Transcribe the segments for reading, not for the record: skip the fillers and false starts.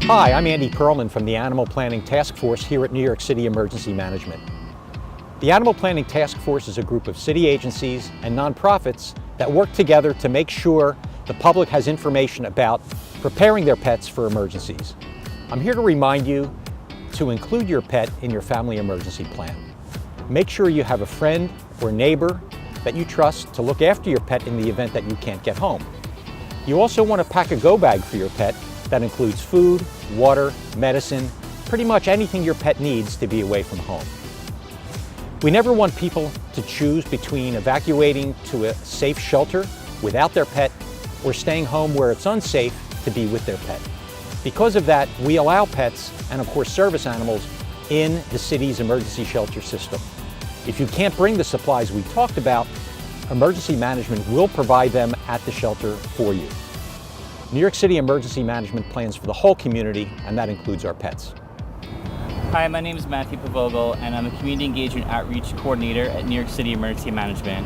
Hi, I'm Andy Perlman from the Animal Planning Task Force here at New York City Emergency Management. The Animal Planning Task Force is a group of city agencies and nonprofits that work together to make sure the public has information about preparing their pets for emergencies. I'm here to remind you to include your pet in your family emergency plan. Make sure you have a friend or neighbor that you trust to look after your pet in the event that you can't get home. You also want to pack a go bag for your pet that includes food, water, medicine, pretty much anything your pet needs to be away from home. We never want people to choose between evacuating to a safe shelter without their pet or staying home where it's unsafe to be with their pet. Because of that, we allow pets and of course service animals in the city's emergency shelter system. If you can't bring the supplies we talked about, emergency management will provide them at the shelter for you. New York City Emergency Management plans for the whole community, and that includes our pets. Hi, my name is Matthew Pavogel, and I'm a Community Engagement Outreach Coordinator at New York City Emergency Management.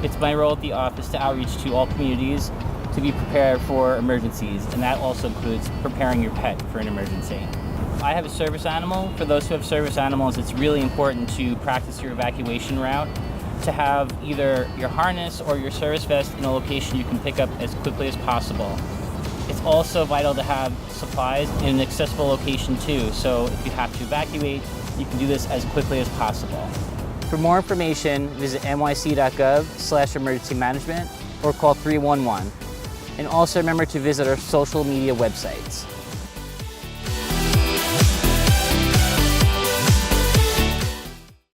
It's my role at the office to outreach to all communities to be prepared for emergencies, and that also includes preparing your pet for an emergency. I have a service animal. For those who have service animals, it's really important to practice your evacuation route, to have either your harness or your service vest in a location you can pick up as quickly as possible. It's also vital to have supplies in an accessible location too, so if you have to evacuate, you can do this as quickly as possible. For more information, visit nyc.gov/emergency management or call 311. And also remember to visit our social media websites.